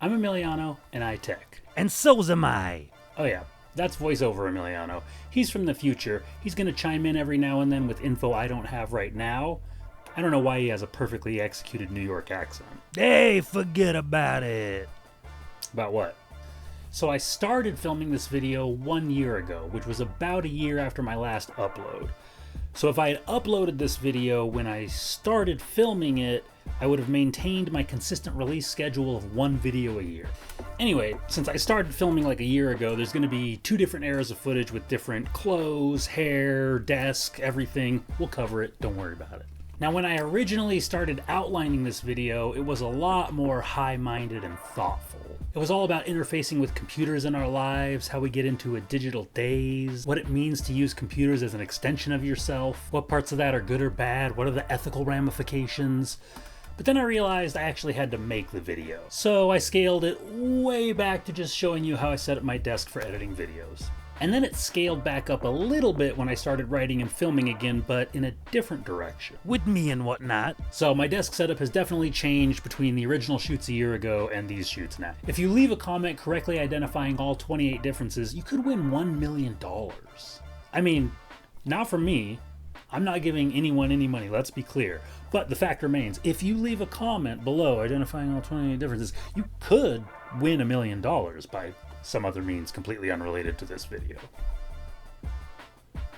I'm Emiliano, and I tech. And so's am I. Oh yeah, that's voiceover Emiliano. He's from the future. He's gonna chime in every now and then with info I don't have right now. I don't know why he has a perfectly executed New York accent. Hey, forget about it. About what? So I started filming this video 1 year ago, which was about a year after my last upload. So if I had uploaded this video when I started filming it, I would have maintained my consistent release schedule of one video a year. Anyway, since I started filming like a year ago, there's going to be 2 different eras of footage with different clothes, hair, desk, everything. We'll cover it, don't worry about it. Now, when I originally started outlining this video, it was a lot more high-minded and thoughtful. It was all about interfacing with computers in our lives, how we get into a digital daze, what it means to use computers as an extension of yourself, what parts of that are good or bad, what are the ethical ramifications. But then I realized I actually had to make the video. So I scaled it way back to just showing you how I set up my desk for editing videos. And then it scaled back up a little bit when I started writing and filming again, but in a different direction. With me and whatnot. So my desk setup has definitely changed between the original shoots a year ago and these shoots now. If you leave a comment correctly identifying all 28 differences, you could win $1 million. I mean, not from me. I'm not giving anyone any money, let's be clear. But the fact remains, if you leave a comment below identifying all 28 differences, you could win $1 million by some other means completely unrelated to this video.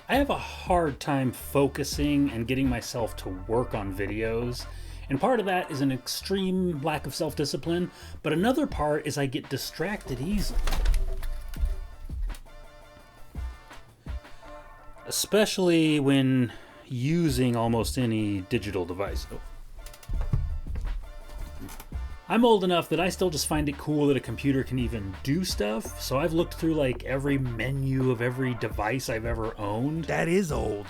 I have a hard time focusing and getting myself to work on videos, and part of that is an extreme lack of self-discipline, but another part is I get distracted easily. Especially when using almost any digital device. I'm old enough that I still just find it cool that a computer can even do stuff, so I've looked through like every menu of every device I've ever owned. That is old.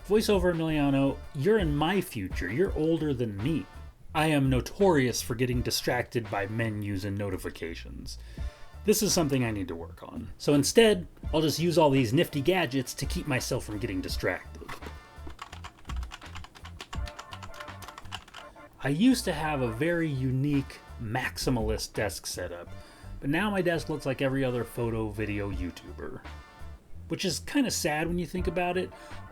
Voiceover Emiliano, you're in my future. You're older than me. I am notorious for getting distracted by menus and notifications. This is something I need to work on. So instead, I'll just use all these nifty gadgets to keep myself from getting distracted. I used to have a very unique maximalist desk setup, but now my desk looks like every other photo video YouTuber. Which is kind of sad when you think about it,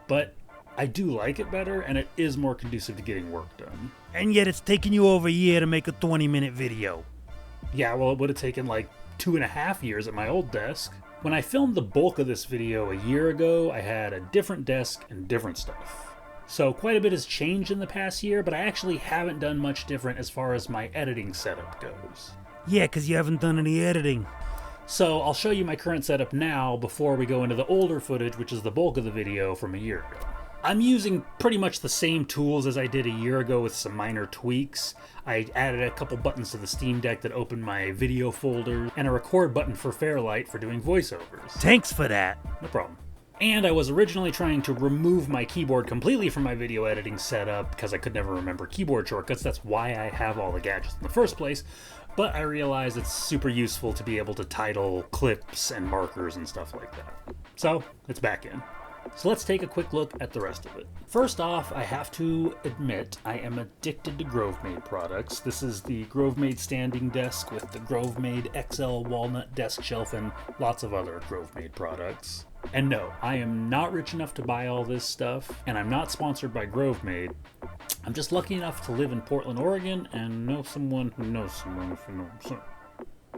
but I do like it better and it is more conducive to getting work done. And yet it's taken you over a year to make a 20-minute video. Yeah, well, it would have taken like 2.5 years at my old desk. When I filmed the bulk of this video a year ago, I had a different desk and different stuff. So quite a bit has changed in the past year, but I actually haven't done much different as far as my editing setup goes. Yeah, because you haven't done any editing. So I'll show you my current setup now before we go into the older footage, which is the bulk of the video from a year ago. I'm using pretty much the same tools as I did a year ago with some minor tweaks. I added a couple buttons to the Steam Deck that open my video folder, and a record button for Fairlight for doing voiceovers. Thanks for that. No problem. And I was originally trying to remove my keyboard completely from my video editing setup because I could never remember keyboard shortcuts. That's why I have all the gadgets in the first place. But I realized it's super useful to be able to title clips and markers and stuff like that. So it's back in. So let's take a quick look at the rest of it. First off, I have to admit I am addicted to Grovemade products. This is the Grovemade standing desk with the Grovemade XL walnut desk shelf and lots of other Grovemade products. And no, I am not rich enough to buy all this stuff, and I'm not sponsored by Grovemade. I'm just lucky enough to live in Portland, Oregon, and know someone who knows someone if you know someone.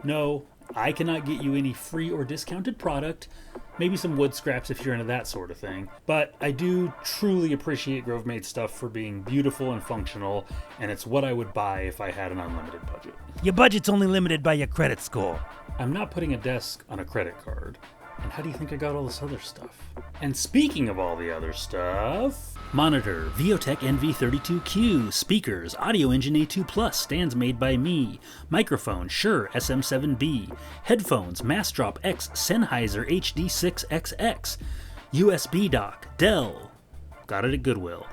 No, I cannot get you any free or discounted product, maybe some wood scraps if you're into that sort of thing, but I do truly appreciate Grovemade stuff for being beautiful and functional, and it's what I would buy if I had an unlimited budget. Your budget's only limited by your credit score. I'm not putting a desk on a credit card. And how do you think I got all this other stuff? And speaking of all the other stuff... Monitor, Viotech NV32Q. Speakers, Audio Engine A2 Plus, stands made by me. Microphone, Shure SM7B. Headphones, Massdrop X Sennheiser HD6XX. USB dock, Dell. Got it at Goodwill.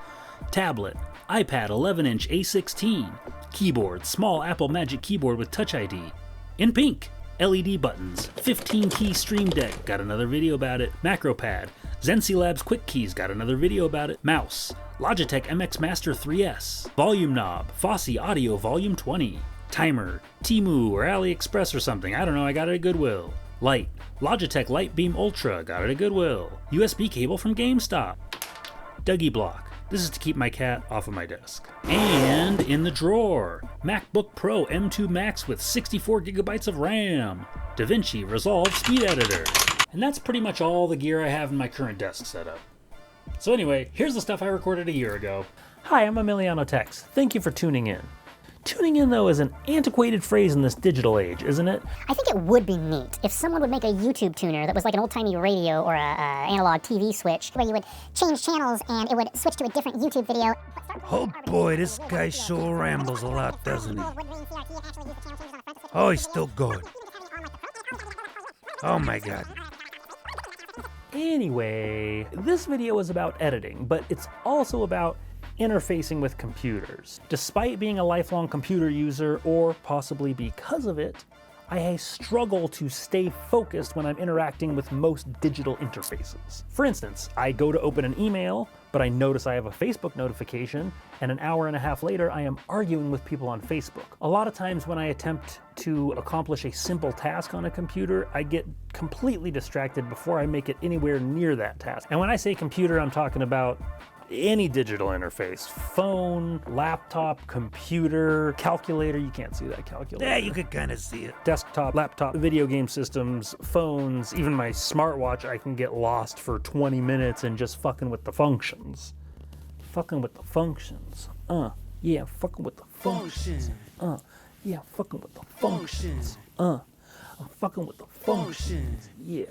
Tablet, iPad 11-inch A16. Keyboard, small Apple Magic keyboard with Touch ID. In pink. LED buttons, 15-key Stream Deck, got another video about it. Macro pad, Xence Labs Quick Keys, got another video about it. Mouse, Logitech MX Master 3S. Volume knob, Fosse Audio Volume 20. Timer, Temu or AliExpress or something. I don't know, I got it at Goodwill. Light, Logitech Light Beam Ultra, got it at Goodwill. USB cable from GameStop. Dougie block. This is to keep my cat off of my desk. And in the drawer, MacBook Pro M2 Max with 64 gigabytes of RAM. DaVinci Resolve Speed Editor. And that's pretty much all the gear I have in my current desk setup. So anyway, here's the stuff I recorded a year ago. Hi, I'm Emiliano Tex. Thank you for tuning in. Tuning in, though, is an antiquated phrase in this digital age, isn't it? I think it would be neat if someone would make a YouTube tuner that was like an old-timey radio or a analog TV switch, where you would change channels and it would switch to a different YouTube video. Oh boy, this guy sure rambles a lot, doesn't he? Oh, he's still going. Oh my god. Anyway, this video is about editing, but it's also about interfacing with computers. Despite being a lifelong computer user, or possibly because of it, I struggle to stay focused when I'm interacting with most digital interfaces. For instance, I go to open an email, but I notice I have a Facebook notification, and an hour and a half later I am arguing with people on Facebook. A lot of times when I attempt to accomplish a simple task on a computer, I get completely distracted before I make it anywhere near that task. And when I say computer, I'm talking about any digital interface. Phone, laptop, computer, calculator. You can't see that calculator. Yeah, you could kind of see it. Desktop, laptop, video game systems, phones, even my smartwatch, I can get lost for 20 minutes and just fucking with the functions. Fucking with the functions. Yeah, fucking with the functions. Yeah, fucking with the functions. I'm fucking with the functions. Yeah,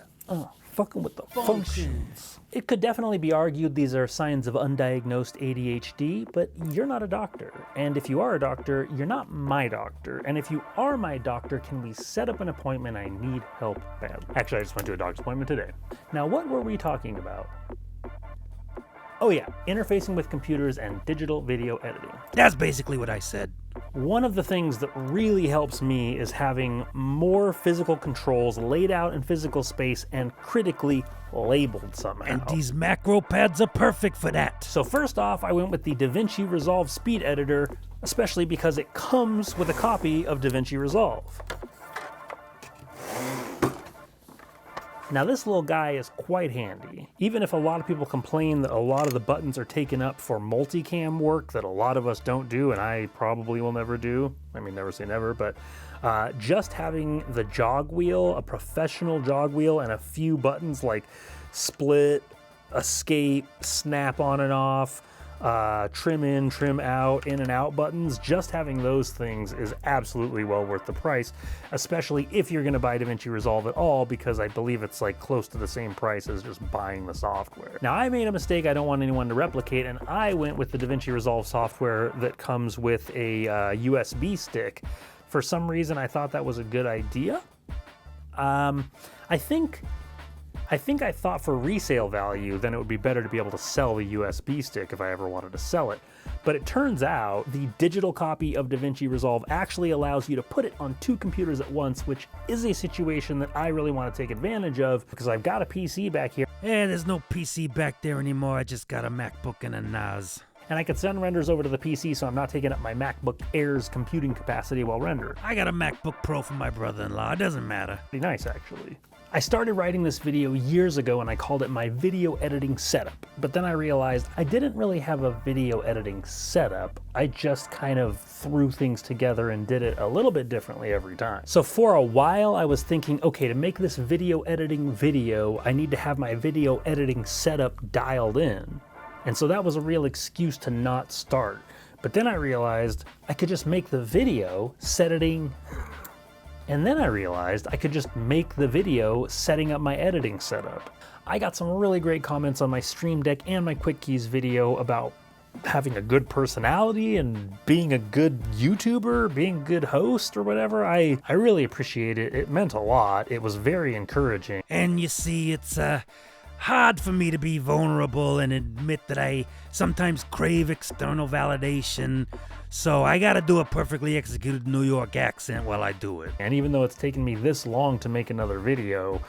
fucking with the functions. It could definitely be argued these are signs of undiagnosed ADHD, but you're not a doctor. And if you are a doctor, you're not my doctor. And if you are my doctor, can we set up an appointment? I need help badly. Actually, I just went to a doctor's appointment today. Now, what were we talking about? Oh yeah, interfacing with computers and digital video editing. That's basically what I said. One of the things that really helps me is having more physical controls laid out in physical space and critically labeled somehow. And these macro pads are perfect for that. So first off, I went with the DaVinci Resolve Speed Editor, especially because it comes with a copy of DaVinci Resolve. Now this little guy is quite handy. Even if a lot of people complain that a lot of the buttons are taken up for multicam work that a lot of us don't do, and I probably will never do, I mean never say never, but just having the jog wheel, a professional jog wheel, and a few buttons like split, escape, snap on and off, trim in, trim out, in and out buttons, just having those things is absolutely well worth the price, especially if you're going to buy DaVinci Resolve at all, because I believe it's like close to the same price as just buying the software. Now I made a mistake I don't want anyone to replicate, and I went with the DaVinci Resolve software that comes with a USB stick. For some reason I thought that was a good idea. I think I thought for resale value, then it would be better to be able to sell the USB stick if I ever wanted to sell it. But it turns out the digital copy of DaVinci Resolve actually allows you to put it on two computers at once, which is a situation that I really want to take advantage of because I've got a PC back here. Yeah, there's no PC back there anymore. I just got a MacBook and a NAS. And I can send renders over to the PC, so I'm not taking up my MacBook Air's computing capacity while rendering. I got a MacBook Pro for my brother-in-law. It doesn't matter. Pretty nice, actually. I started writing this video years ago and I called it my video editing setup. But then I realized I didn't really have a video editing setup. I just kind of threw things together and did it a little bit differently every time. So for a while I was thinking, okay, to make this video editing video, I need to have my video editing setup dialed in. And so that was a real excuse to not start. But then I realized I could just make the video setting. And then I realized I could just make the video setting up my editing setup. I got some really great comments on my Stream Deck and my Quick Keys video about having a good personality and being a good YouTuber, being a good host or whatever. I really appreciate it. It meant a lot. It was very encouraging. And you see, it's hard for me to be vulnerable and admit that I sometimes crave external validation. So I gotta do a perfectly executed New York accent while I do it. And even though it's taken me this long to make another video,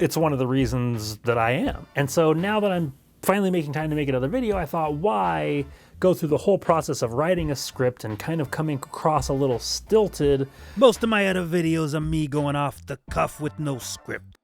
it's one of the reasons that I am. And so now that I'm finally making time to make another video, I thought, why go through the whole process of writing a script and kind of coming across a little stilted. Most of my other videos are me going off the cuff with no script.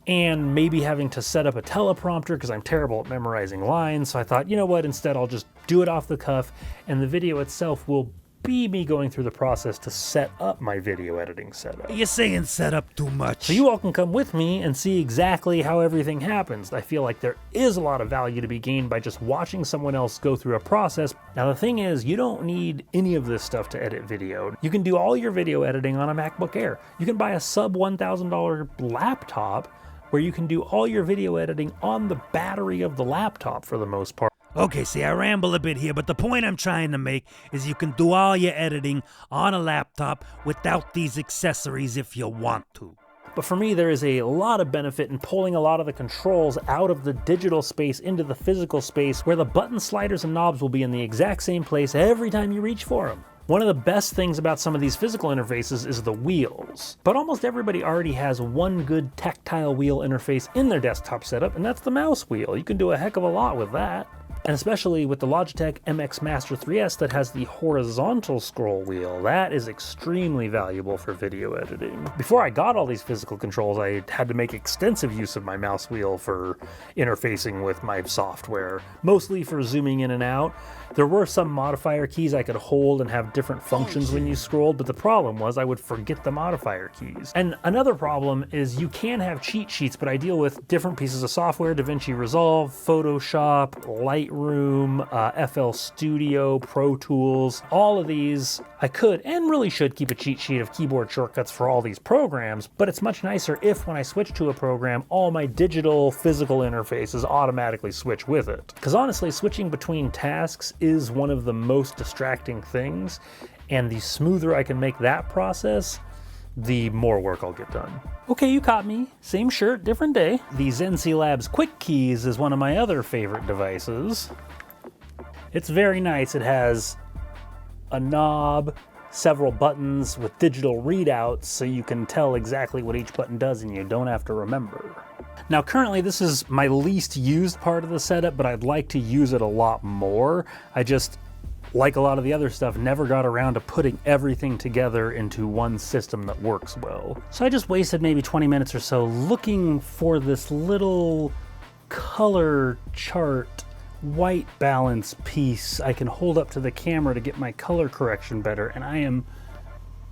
And maybe having to set up a teleprompter because I'm terrible at memorizing lines. So I thought, you know what, instead I'll just do it off the cuff, and the video itself will be me going through the process to set up my video editing setup. You're saying set up too much. So you all can come with me and see exactly how everything happens. I feel like there is a lot of value to be gained by just watching someone else go through a process. Now the thing is, you don't need any of this stuff to edit video. You can do all your video editing on a MacBook Air. You can buy a sub $1,000 laptop where you can do all your video editing on the battery of the laptop for the most part. Okay, see, I ramble a bit here, but the point I'm trying to make is you can do all your editing on a laptop without these accessories if you want to. But for me, there is a lot of benefit in pulling a lot of the controls out of the digital space into the physical space, where the button sliders and knobs will be in the exact same place every time you reach for them. One of the best things about some of these physical interfaces is the wheels. But almost everybody already has one good tactile wheel interface in their desktop setup, and that's the mouse wheel. You can do a heck of a lot with that. And especially with the Logitech MX Master 3S that has the horizontal scroll wheel, that is extremely valuable for video editing. Before I got all these physical controls, I had to make extensive use of my mouse wheel for interfacing with my software, mostly for zooming in and out. There were some modifier keys I could hold and have different functions when you scrolled, but the problem was I would forget the modifier keys. And another problem is you can have cheat sheets, but I deal with different pieces of software: DaVinci Resolve, Photoshop, Lightroom, FL Studio, Pro Tools. All of these, I could and really should keep a cheat sheet of keyboard shortcuts for all these programs, but it's much nicer if when I switch to a program, all my digital physical interfaces automatically switch with it. Because honestly, switching between tasks is one of the most distracting things, and the smoother I can make that process, the more work I'll get done. Okay, you caught me. Same shirt, different day. The Xence Labs Quick Keys is one of my other favorite devices. It's very nice. It has a knob, several buttons with digital readouts so you can tell exactly what each button does and you don't have to remember. Now currently this is my least used part of the setup, but I'd like to use it a lot more. I just, like a lot of the other stuff, never got around to putting everything together into one system that works well. So I just wasted maybe 20 minutes or so looking for this little color chart white balance piece I can hold up to the camera to get my color correction better, and I am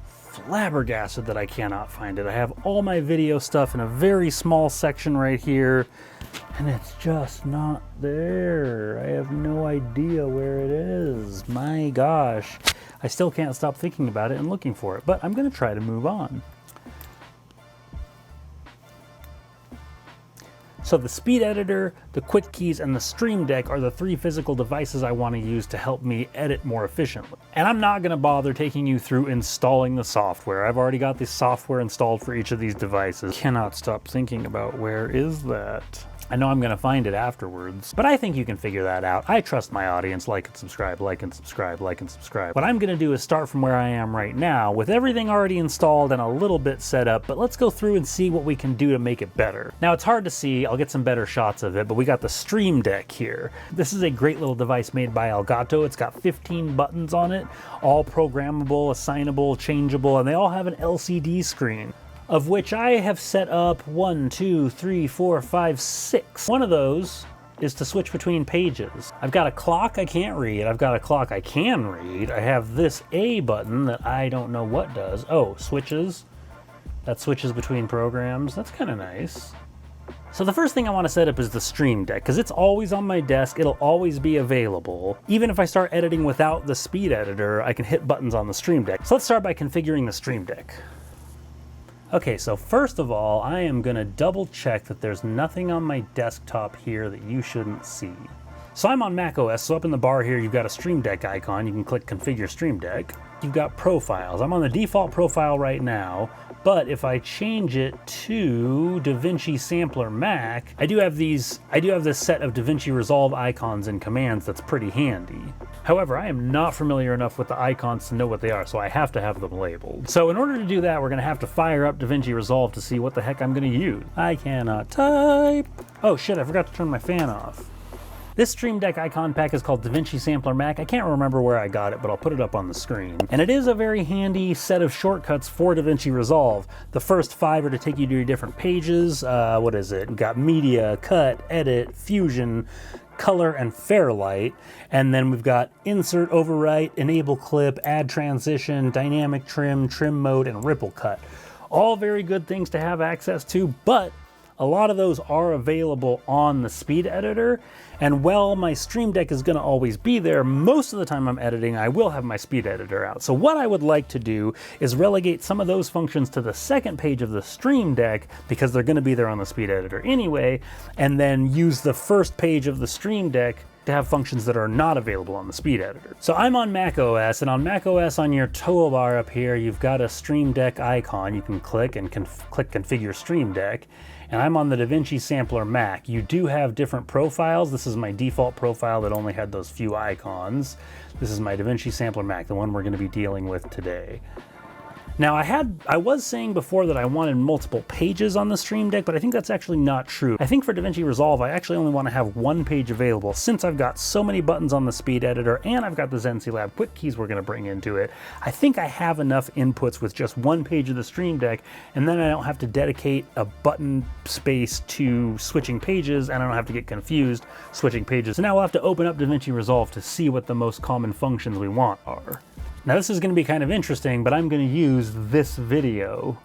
flabbergasted that I cannot find it. I have all my video stuff in a very small section right here, and it's just not there. I have no idea where it is. My gosh. I still can't stop thinking about it and looking for it, but I'm going to try to move on. So the Speed Editor, the Quick Keys, and the Stream Deck are the three physical devices I want to use to help me edit more efficiently. And I'm not going to bother taking you through installing the software. I've already got the software installed for each of these devices. Cannot stop thinking about where is that. I know I'm going to find it afterwards, but I think you can figure that out. I trust my audience. Like and subscribe, like and subscribe, like and subscribe. What I'm going to do is start from where I am right now with everything already installed and a little bit set up, but let's go through and see what we can do to make it better. Now it's hard to see. I'll get some better shots of it, but we got the Stream Deck here. This is a great little device made by Elgato. It's got 15 buttons on it, all programmable, assignable, changeable, and they all have an LCD screen, of which I have set up 1, 2, 3, 4, 5, 6. One of those is to switch between pages. I've got a clock I can't read. I've got a clock I can read. I have this A button that I don't know what does. Oh, switches. That switches between programs. That's kind of nice. So the first thing I want to set up is the Stream Deck, because it's always on my desk. It'll always be available. Even if I start editing without the Speed Editor, I can hit buttons on the Stream Deck. So let's start by configuring the Stream Deck. Okay, so first of all, I am going to double check that there's nothing on my desktop here that you shouldn't see. So I'm on macOS, so up in the bar here you've got a Stream Deck icon. You can click Configure Stream Deck. You've got profiles. I'm on the default profile right now, but if I change it to DaVinci Sampler Mac, I do have this set of DaVinci Resolve icons and commands that's pretty handy. However, I am not familiar enough with the icons to know what they are, so I have to have them labeled. So in order to do that, we're going to have to fire up DaVinci Resolve to see what the heck I'm going to use. I cannot type. Oh shit, I forgot to turn my fan off. This Stream Deck icon pack is called DaVinci Sampler Mac. I can't remember where I got it, but I'll put it up on the screen. And it is a very handy set of shortcuts for DaVinci Resolve. The first 5 are to take you to your different pages. What is it? We've got Media, Cut, Edit, Fusion, Color, and Fairlight. And then we've got Insert, Overwrite, Enable Clip, Add Transition, Dynamic Trim, Trim Mode, and Ripple Cut. All very good things to have access to, but a lot of those are available on the speed editor. And while my Stream Deck is gonna always be there, most of the time I'm editing, I will have my speed editor out. So what I would like to do is relegate some of those functions to the second page of the Stream Deck, because they're gonna be there on the speed editor anyway, and then use the first page of the Stream Deck to have functions that are not available on the speed editor. So I'm on Mac OS, and on Mac OS on your toolbar up here, you've got a Stream Deck icon. You can click and click Configure Stream Deck. And I'm on the DaVinci Sampler Mac. You do have different profiles. This is my default profile that only had those few icons. This is my DaVinci Sampler Mac, the one we're gonna be dealing with today. Now I was saying before that I wanted multiple pages on the Stream Deck, but I think that's actually not true. I think for DaVinci Resolve, I actually only want to have one page available, since I've got so many buttons on the speed editor and I've got the Xence Lab quick keys we're going to bring into it. I think I have enough inputs with just one page of the Stream Deck, and then I don't have to dedicate a button space to switching pages, and I don't have to get confused switching pages. So now we'll have to open up DaVinci Resolve to see what the most common functions we want are. Now this is going to be kind of interesting, but I'm going to use this video.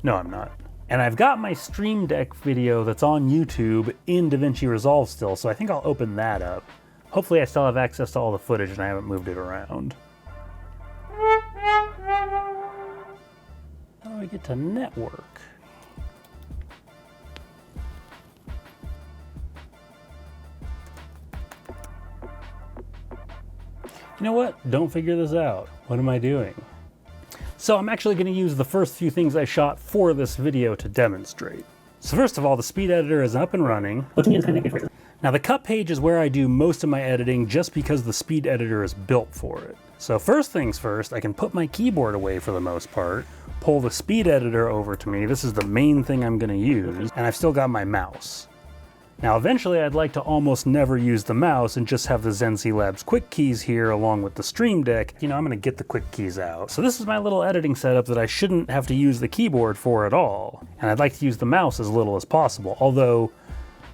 No, I'm not. And I've got my Stream Deck video that's on YouTube in DaVinci Resolve still, so I think I'll open that up. Hopefully I still have access to all the footage and I haven't moved it around. How do I get to network? You know what? Don't figure this out. What am I doing? So I'm actually going to use the first few things I shot for this video to demonstrate. So first of all, the speed editor is up and running. Now the cut page is where I do most of my editing, just because the speed editor is built for it. So first things first, I can put my keyboard away for the most part, pull the speed editor over to me. This is the main thing I'm going to use, and I've still got my mouse. Now eventually I'd like to almost never use the mouse and just have the Xence Labs quick keys here along with the Stream Deck. You know, I'm gonna get the quick keys out. So this is my little editing setup that I shouldn't have to use the keyboard for at all. And I'd like to use the mouse as little as possible, although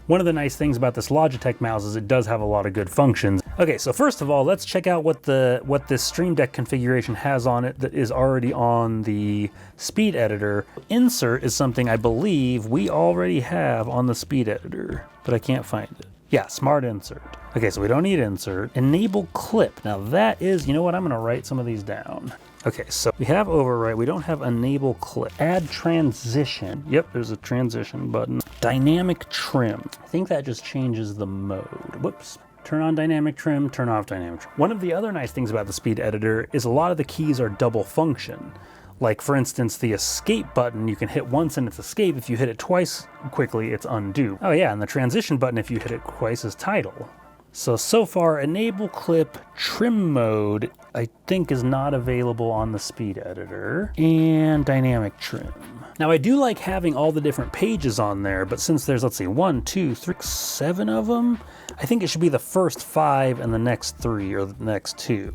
one of the nice things about this Logitech mouse is it does have a lot of good functions. Okay, so first of all, let's check out what this Stream Deck configuration has on it that is already on the speed editor. Insert is something I believe we already have on the speed editor, but I can't find it. Yeah, Smart Insert. Okay, so we don't need Insert. Enable Clip. Now that is, you know what, I'm gonna write some of these down. Okay, so we have Overwrite, we don't have Enable Clip. Add Transition. Yep, there's a transition button. Dynamic Trim. I think that just changes the mode. Whoops. Turn on dynamic trim, turn off dynamic trim. One of the other nice things about the speed editor is a lot of the keys are double function. Like for instance, the escape button, you can hit once and it's escape. If you hit it twice quickly, it's undo. Oh yeah, and the transition button, if you hit it twice, is title. So far, Enable Clip Trim Mode, I think is not available on the speed editor. And Dynamic Trim. Now I do like having all the different pages on there, but since there's, let's see, 1, 2, 3, 7 of them, I think it should be the first 5 and the next 3, or the next 2.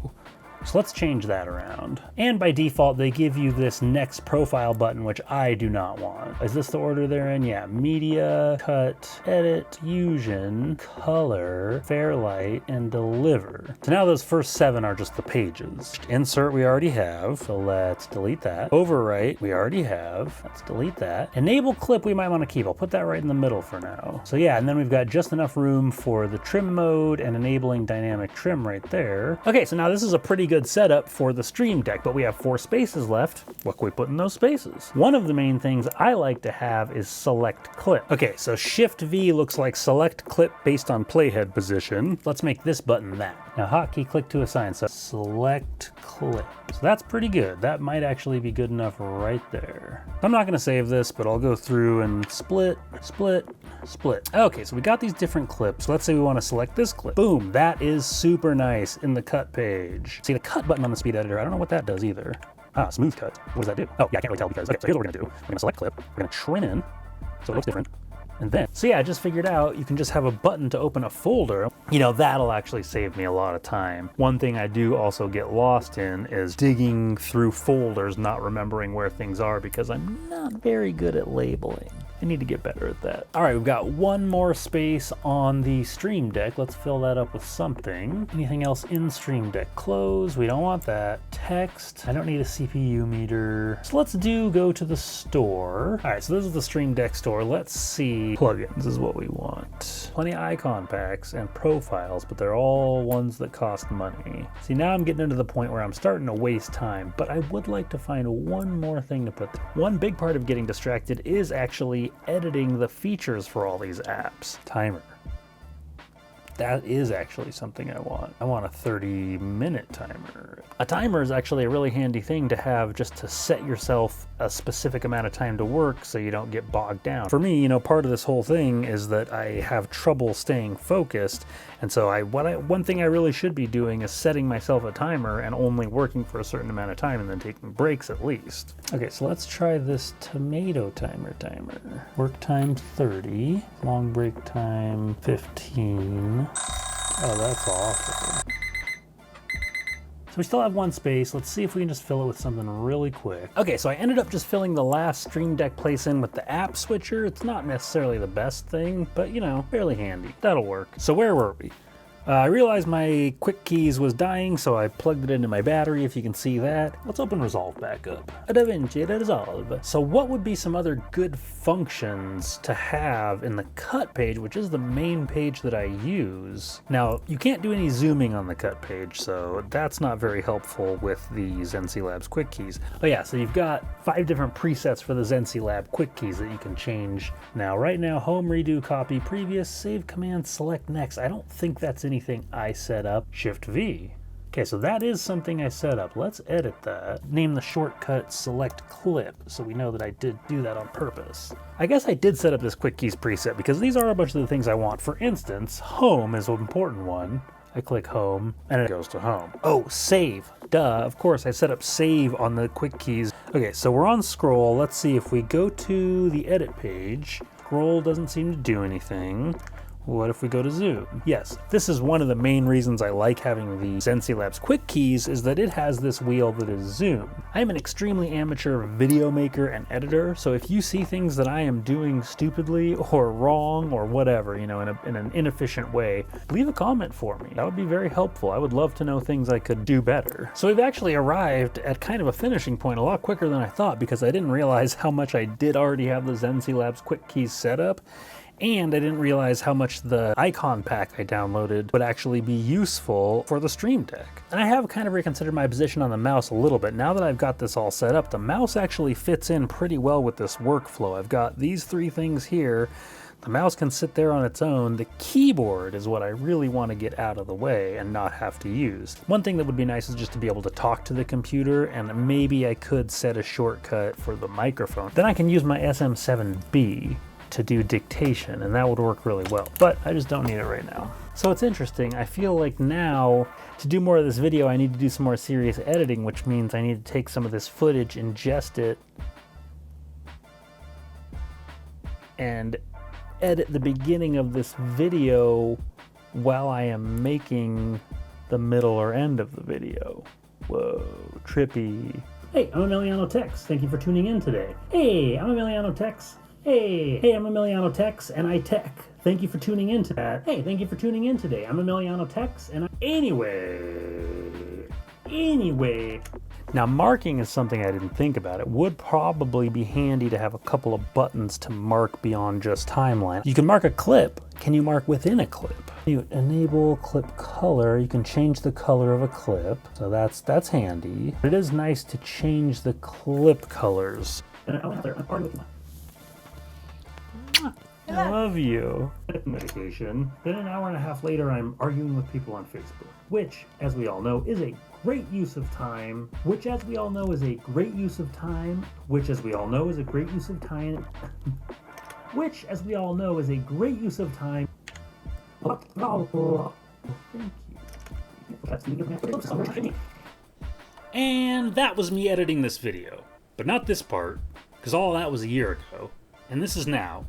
So let's change that around. And by default, they give you this next profile button, which I do not want. Is this the order they're in? Yeah, Media, Cut, Edit, Fusion, Color, Fairlight, and Deliver. So now those first 7 are just the pages. Insert we already have, so let's delete that. Overwrite we already have, let's delete that. Enable Clip we might want to keep. I'll put that right in the middle for now. So yeah, and then we've got just enough room for the trim mode and enabling dynamic trim right there. Okay, so now this is a pretty good setup for the Stream Deck, but we have 4 spaces left. What can we put in those spaces? One of the main things I like to have is select clip. Okay, so Shift V looks like select clip based on playhead position. Let's make this button that. Now hotkey click to assign, so select clip. So that's pretty good. That might actually be good enough right there. I'm not gonna save this, but I'll go through and split. Okay, so we got these different clips. Let's say we want to select this clip. Boom, that is super nice in the cut page. See the cut button on the speed editor, I don't know what that does either. Ah, smooth cut. What does that do? Oh, yeah, I can't really tell because, okay, so here's what we're gonna do. We're gonna select clip, we're gonna trim in, so it looks different. And then, so yeah, I just figured out you can just have a button to open a folder. You know, that'll actually save me a lot of time. One thing I do also get lost in is digging through folders, not remembering where things are because I'm not very good at labeling. I need to get better at that. All right, we've got one more space on the Stream Deck. Let's fill that up with something. Anything else in Stream Deck? Close, we don't want that. Text, I don't need a CPU meter. So let's go to the store. All right, so this is the Stream Deck store. Let's see, plugins is what we want. Plenty of icon packs and profiles, but they're all ones that cost money. See, now I'm getting into the point where I'm starting to waste time, but I would like to find one more thing to put there. One big part of getting distracted is actually editing the features for all these apps. Timer. That is actually something I want. I want a 30-minute timer. A timer is actually a really handy thing to have just to set yourself a specific amount of time to work so you don't get bogged down. For me, you know, part of this whole thing is that I have trouble staying focused, and so one thing I really should be doing is setting myself a timer and only working for a certain amount of time and then taking breaks at least. Okay, so let's try this tomato timer. Work time 30, long break time 15. Oh, that's awful. So we still have one space. Let's see if we can just fill it with something really quick. Okay, so I ended up just filling the last Stream Deck place in with the app switcher. It's not necessarily the best thing, but you know, fairly handy. That'll work. So where were we? I realized my quick keys was dying, so I plugged it into my battery, if you can see that. Let's open Resolve back up. DaVinci Resolve. So what would be some other good functions to have in the cut page, which is the main page that I use? Now, you can't do any zooming on the cut page, so that's not very helpful with the Xence Labs quick keys. Oh yeah, so you've got 5 different presets for the Xence Lab quick keys that you can change. Now, right now, home, redo, copy, previous, save command, select next. I don't think that's anything I set up. Shift V. Okay, so that is something I set up. Let's edit that. Name the shortcut select clip so we know that I did do that on purpose. I guess I did set up this quick keys preset because these are a bunch of the things I want. For instance, home is an important one. I click home and it goes to home. Oh, save. Duh, of course I set up save on the quick keys. Okay, so we're on scroll. Let's see if we go to the edit page. Scroll doesn't seem to do anything. What if we go to zoom? Yes, this is one of the main reasons I like having the Xence Labs quick keys is that it has this wheel that is zoom. I am an extremely amateur video maker and editor, so if you see things that I am doing stupidly or wrong or whatever, you know, in an inefficient way, leave a comment for me. That would be very helpful. I would love to know things I could do better. So we've actually arrived at kind of a finishing point a lot quicker than I thought because I didn't realize how much I did already have the Xence Labs quick keys set up. And I didn't realize how much the icon pack I downloaded would actually be useful for the Stream Deck. And I have kind of reconsidered my position on the mouse a little bit. Now that I've got this all set up, the mouse actually fits in pretty well with this workflow. I've got these 3 things here. The mouse can sit there on its own. The keyboard is what I really want to get out of the way and not have to use. One thing that would be nice is just to be able to talk to the computer, and maybe I could set a shortcut for the microphone. Then I can use my SM7B to do dictation, and that would work really well, but I just don't need it right now. So it's interesting. I feel like now to do more of this video, I need to do some more serious editing, which means I need to take some of this footage, ingest it, and edit the beginning of this video while I am making the middle or end of the video. Whoa, trippy. Hey, I'm Emiliano Tex. Thank you for tuning in today. Hey, I'm Emiliano Tex. Hey, I'm Emiliano Tex, and I tech. Thank you for tuning in to that. Hey, thank you for tuning in today. I'm Emiliano Tex, and Anyway. Now, marking is something I didn't think about. It would probably be handy to have a couple of buttons to mark beyond just timeline. You can mark a clip. Can you mark within a clip? You enable clip color. You can change the color of a clip, so that's handy. It is nice to change the clip colors. I love you. Medication. Then an hour and a half later, I'm arguing with people on Facebook, which, as we all know, is a great use of time. Which, as we all know, is a great use of time. Which, as we all know, is a great use of time. Which, as we all know, is a great use of time. Thank you. And that was me editing this video, but not this part, because all that was a year ago, and this is now.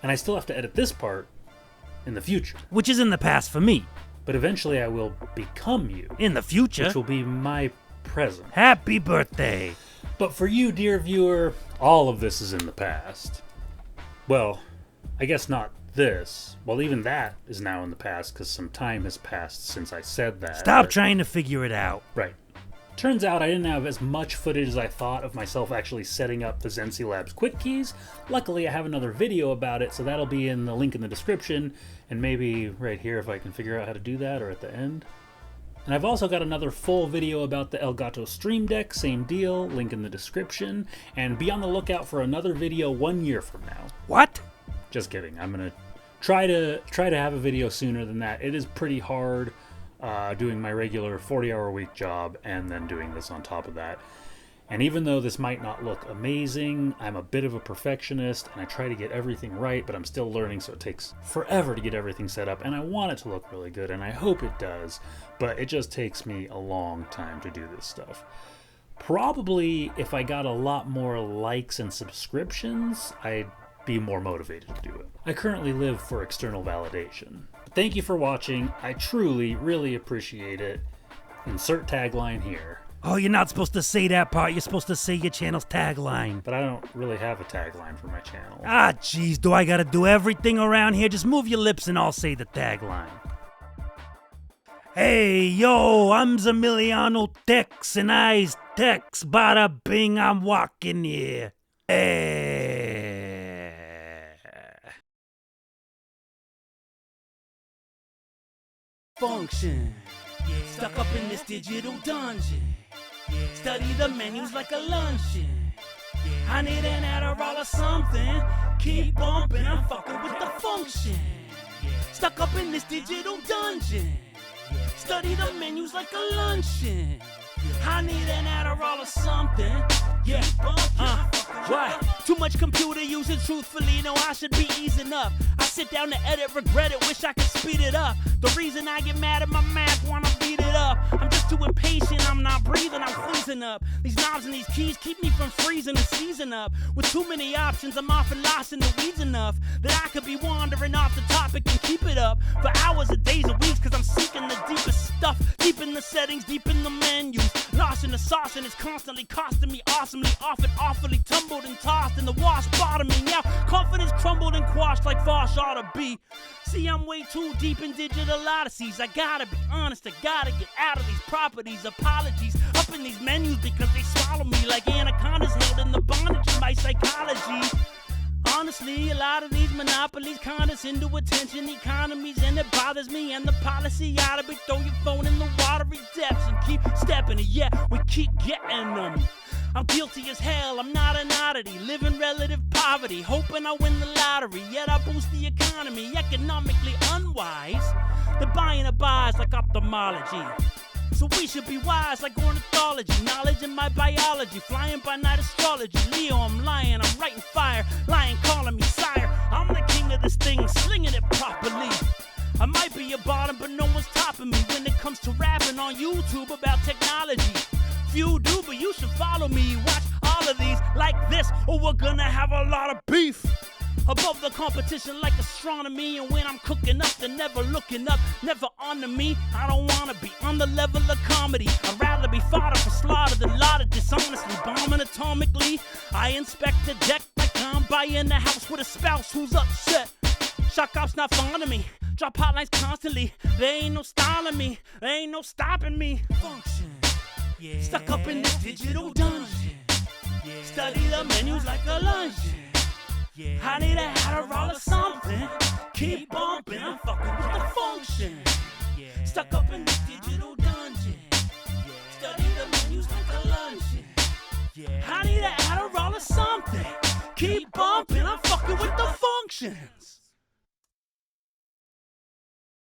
And I still have to edit this part in the future. Which is in the past for me. But eventually I will become you. In the future. Which will be my present. Happy birthday. But for you, dear viewer, all of this is in the past. Well, I guess not this. Well, even that is now in the past because some time has passed since I said that. Stop trying to figure it out. Right. Turns out I didn't have as much footage as I thought of myself actually setting up the Xence Labs quick keys. Luckily, I have another video about it, so that'll be in the link in the description, and maybe right here if I can figure out how to do that, or at the end. And I've also got another full video about the Elgato Stream Deck, same deal, link in the description, and be on the lookout for another video 1 year from now. What? Just kidding. I'm gonna try to have a video sooner than that. It is pretty hard doing my regular 40-hour-a-week job and then doing this on top of that. And even though this might not look amazing, I'm a bit of a perfectionist and I try to get everything right, but I'm still learning, so it takes forever to get everything set up, and I want it to look really good, and I hope it does, but it just takes me a long time to do this stuff. Probably if I got a lot more likes and subscriptions, I'd be more motivated to do it. I currently live for external validation. Thank you for watching. I truly, really appreciate it. Insert tagline here. Oh, you're not supposed to say that part. You're supposed to say your channel's tagline. But I don't really have a tagline for my channel. Ah, jeez, do I gotta do everything around here? Just move your lips and I'll say the tagline. Hey, yo, I'm Zamiliano Tex and I's Tex. Bada bing, I'm walking here. Hey. Function. Stuck up in this digital dungeon. Study the menus like a luncheon. I need an Adderall or something. Keep bumping, I'm fucking with the function. Stuck up in this digital dungeon. Study the menus like a luncheon. I need an Adderall or something. Yeah, what? Too much computer usage, truthfully, no, I should be easing up. I sit down to edit, regret it, wish I could speed it up. The reason I get mad at my Mac, wanna beat it up. I'm just too impatient, I'm not breathing, I'm freezing up. These knobs and these keys keep me from freezing and seizing up. With too many options, I'm often lost in the weeds enough that I could be wandering off the topic and keep it up for hours or days or weeks, cause I'm seeking the deepest stuff, deep in the settings, deep in the menus. Lost in the sauce and it's constantly costing me awesomely, often awfully tumbled and tossed in the wash bottoming out. Confidence crumbled and quashed like Vosh ought to be. See, I'm way too deep in digital odysseys. I gotta be honest, I gotta get out of these properties. Apologies up in these menus because they swallow me like anacondas held in the bondage of my psychology. Honestly, a lot of these monopolies condescend to attention economies, and it bothers me. And the policy ought to be throw your phone in the watery depths and keep stepping it. Yeah, we keep getting them. I'm guilty as hell, I'm not an oddity. Live in relative poverty, hoping I win the lottery. Yet I boost the economy, economically unwise. They're buying a buys like ophthalmology. So we should be wise like ornithology. Knowledge in my biology, flying by night astrology. Leo, I'm lying, I'm writing fire. Lying calling me sire. I'm the king of this thing, slinging it properly. I might be a bottom, but no one's topping me when it comes to rapping on YouTube about technology. Few do, but you should follow me. Watch all of these like this, or we're gonna have a lot of beef. Above the competition like astronomy, and when I'm cooking up, they're never looking up, never onto me. I don't wanna be on the level of comedy. I'd rather be fodder for slaughter than lauded dishonestly. Bombing atomically, I inspect the deck like I'm buying a house with a spouse who's upset. Shock ops not fond of me. Drop hotlines constantly. There ain't no styling me. There ain't no stopping me. Function. Yeah. Stuck up in this digital dungeon. Yeah. Study the menus like a luncheon. Yeah. I need a Adderall or something. Keep bumping, I'm fucking with the function. Yeah. Stuck up in this digital dungeon. Yeah. Study the menus like a luncheon. Yeah. I need a Adderall or something. Keep bumping, I'm fucking with the functions.